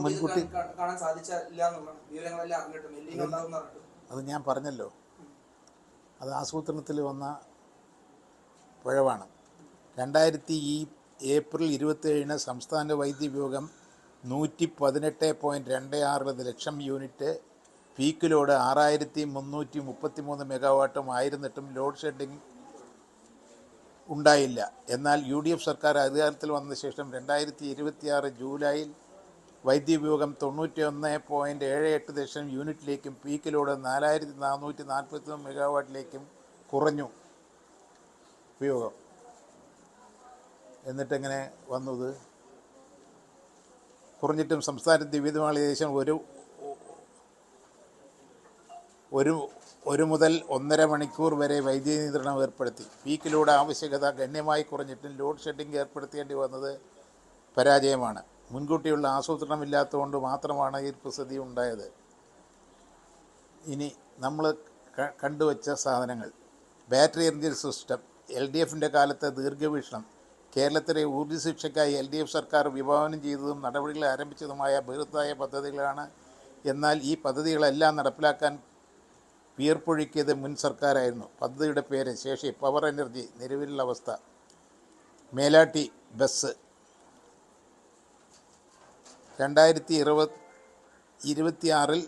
മുൻകൂട്ടി കാണാൻ സാധിച്ചില്ല എന്നുള്ളതാണ്. വിവരങ്ങളെല്ലാം അറിഞ്ഞിട്ടും എല്ലിനോ ഉണ്ടാവും പറഞ്ഞിട്ട് അത് ഞാൻ പറഞ്ഞല്ലോ, അത് ആസൂത്രണത്തിൽ വന്ന പിഴവാണ്. 2000 ഏപ്രിൽ 27 സംസ്ഥാന വൈദ്യുതി ഉപയോഗം 118.26 ലക്ഷം യൂണിറ്റ്, പീക്ക് ലോഡ് 6333 മെഗാവാട്ടും ആയിരുന്നിട്ടും ലോഡ് ഷെഡിംഗ് ഉണ്ടായില്ല. എന്നാൽ UDF സർക്കാർ അധികാരത്തിൽ വന്ന ശേഷം 2026 ജൂലൈയിൽ വൈദ്യുതി ഉപയോഗം 91.78 ലക്ഷം യൂണിറ്റിലേക്കും പീക്ക് ലോഡ് 4441 മെഗാവാട്ടിലേക്കും കുറഞ്ഞു ഉപയോഗം. എന്നിട്ടെങ്ങനെ വന്നത്? കുറഞ്ഞിട്ടും സംസ്ഥാനത്ത് വിവിധമായ ഏകദേശം ഒരു മുതൽ 1.5 മണിക്കൂർ വരെ വൈദ്യുതി നിയന്ത്രണം ഏർപ്പെടുത്തി. പീക്ക് ലോഡ് ആവശ്യകത ഗണ്യമായി കുറഞ്ഞിട്ടും ലോഡ് ഷെഡിംഗ് ഏർപ്പെടുത്തേണ്ടി വന്നത് പരാജയമാണ്. മുൻകൂട്ടിയുള്ള ആസൂത്രണമില്ലാത്തതുകൊണ്ട് മാത്രമാണ് ഈ പ്രതിസന്ധി ഉണ്ടായത്. ഇനി നമ്മൾ കണ്ടുവച്ച സാധനങ്ങൾ: ബാറ്ററി എനർജി സിസ്റ്റം, LDFിൻ്റെ കാലത്തെ ദീർഘവീക്ഷണം, കേരളത്തിലെ ഊർജ്ജ സുരക്ഷയ്ക്കായി LDF സർക്കാർ വിഭാവനം ചെയ്തതും നടപടികൾ ആരംഭിച്ചതുമായ ബൃഹത്തായ പദ്ധതികളാണ്. എന്നാൽ ഈ പദ്ധതികളെല്ലാം നടപ്പിലാക്കാൻ വിയർപ്പൊഴുക്കിയത് മുൻ സർക്കാരായിരുന്നു. പദ്ധതിയുടെ പേര് ശേഷി പവർ എനർജി. നിലവിലുള്ള അവസ്ഥ: മേലാട്ടി ബസ് 2026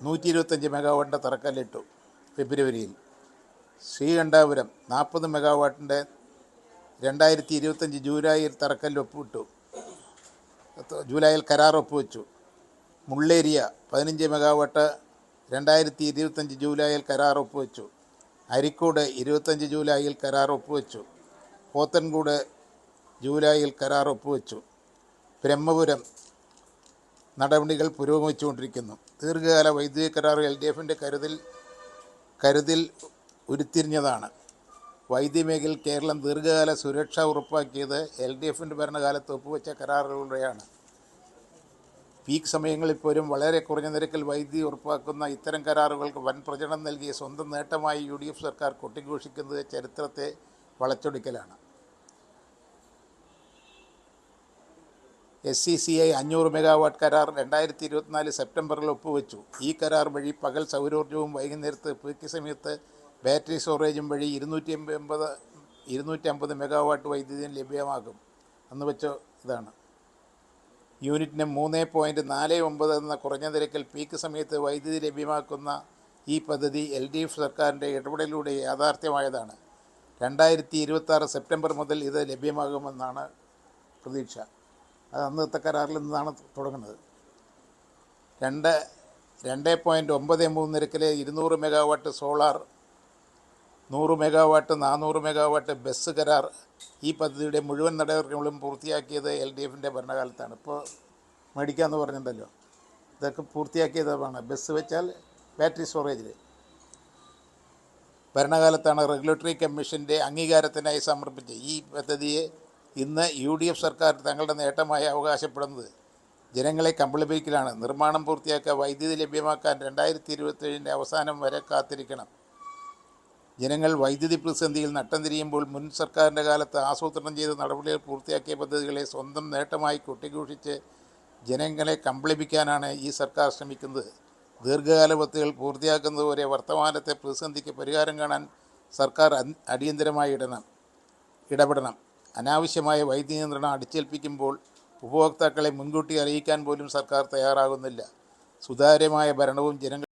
125 മെഗാവാട്ടിൻ്റെ തറക്കല്ലിട്ടു ഫെബ്രുവരിയിൽ. ശ്രീകണ്ഠാപുരം 40 മെഗാവാട്ടിൻ്റെ 2025 ജൂലൈയിൽ തറക്കല്ല് ഒപ്പുവിട്ടു, ജൂലൈയിൽ കരാർ ഒപ്പുവെച്ചു. മുള്ളേരിയ 15 മെഗാവാട്ട് 2025 ജൂലൈയിൽ കരാർ ഒപ്പുവെച്ചു. അരിക്കോട് 25 ജൂലൈയിൽ കരാർ ഒപ്പുവെച്ചു. പോത്തൻകോട് ജൂലൈയിൽ കരാർ ഒപ്പുവെച്ചു. ബ്രഹ്മപുരം നടപടികൾ പുരോഗമിച്ചുകൊണ്ടിരിക്കുന്നു. ദീർഘകാല വൈദ്യുതി കരാർ LDFിൻ്റെ കരുതിൽ ഉരുത്തിരിഞ്ഞതാണ്. വൈദ്യുതി മേഖലയിൽ കേരളം ദീർഘകാല സുരക്ഷ ഉറപ്പാക്കിയത് LDFിൻ്റെ ഭരണകാലത്ത് ഒപ്പുവെച്ച കരാറുകളുടെയാണ്. പീക്ക് സമയങ്ങളിൽ പോലും വളരെ കുറഞ്ഞ നിരക്കിൽ വൈദ്യുതി ഉറപ്പാക്കുന്ന ഇത്തരം കരാറുകൾക്ക് വൻ പ്രചരണം നൽകി സ്വന്തം നേട്ടമായി UDF സർക്കാർ കൊട്ടിഘോഷിക്കുന്നത് ചരിത്രത്തെ വളച്ചൊടിക്കലാണ്. SCCI 500 മെഗാവാട്ട് കരാർ 2024 സെപ്റ്റംബറിൽ ഒപ്പുവെച്ചു. ഈ കരാർ വഴി പകൽ സൗരോർജ്ജവും വൈകുന്നേരത്ത് പീക്ക് സമയത്ത് ബാറ്ററി സ്റ്റോറേജും വഴി 250 മെഗാവാട്ട് വൈദ്യുതിയും ലഭ്യമാകും. അന്ന് വെച്ച ഇതാണ്. യൂണിറ്റിന് 3.49 എന്ന കുറഞ്ഞ നിരക്കിൽ പീക്ക് സമയത്ത് വൈദ്യുതി ലഭ്യമാക്കുന്ന ഈ പദ്ധതി LDF സർക്കാരിൻ്റെ ഇടപെടലിലൂടെ യാഥാർത്ഥ്യമായതാണ്. 2026 സെപ്റ്റംബർ മുതൽ ഇത് ലഭ്യമാകുമെന്നാണ് പ്രതീക്ഷ. അത് അന്നത്തെ കരാറിൽ നിന്നാണ് തുടങ്ങുന്നത്. 2.93 നിരക്കിലെ 200 megawatt solar, 100 megawatt 400 megawatt bus കരാർ, ഈ പദ്ധതിയുടെ മുഴുവൻ നടപടികളും പൂർത്തിയാക്കിയത് LDFിൻ്റെ ഭരണകാലത്താണ്. ഇപ്പോൾ മേടിക്കാമെന്ന് പറഞ്ഞിട്ടുണ്ടല്ലോ, ഇതൊക്കെ പൂർത്തിയാക്കിയതാണ്. ബസ് വെച്ചാൽ ബാറ്ററി സ്റ്റോറേജിൽ ഭരണകാലത്താണ് റെഗുലേറ്ററി കമ്മീഷൻ്റെ അംഗീകാരത്തിനായി സമർപ്പിച്ച ഈ പദ്ധതിയെ ഇന്ന് UDF സർക്കാർ തങ്ങളുടെ നേട്ടമായി അവകാശപ്പെടുന്നത് ജനങ്ങളെ കബളിപ്പിക്കലാണ്. നിർമ്മാണം പൂർത്തിയാക്കുക, വൈദ്യുതി ലഭ്യമാക്കാൻ 2027 അവസാനം വരെ കാത്തിരിക്കണം. ജനങ്ങൾ വൈദ്യുതി പ്രതിസന്ധിയിൽ നട്ടം തിരിയുമ്പോൾ മുൻ സർക്കാരിൻ്റെ കാലത്ത് ആസൂത്രണം ചെയ്ത നടപടികൾ പൂർത്തിയാക്കിയ പദ്ധതികളെ സ്വന്തം നേട്ടമായി കൊട്ടിഘോഷിച്ച് ജനങ്ങളെ കബളിപ്പിക്കാനാണ് ഈ സർക്കാർ ശ്രമിക്കുന്നത്. ദീർഘകാല പദ്ധതികൾ പൂർത്തിയാക്കുന്നതുവരെ വർത്തമാനത്തെ പ്രതിസന്ധിക്ക് പരിഹാരം കാണാൻ സർക്കാർ അടിയന്തരമായി ഇടപെടണം. അനാവശ്യമായ വൈദ്യുതി നിയന്ത്രണം അടിച്ചേൽപ്പിക്കുമ്പോൾ ഉപഭോക്താക്കളെ മുൻകൂട്ടി അറിയിക്കാൻ പോലും സർക്കാർ തയ്യാറാകുന്നില്ല. സുതാര്യമായ ഭരണവും ജനങ്ങൾ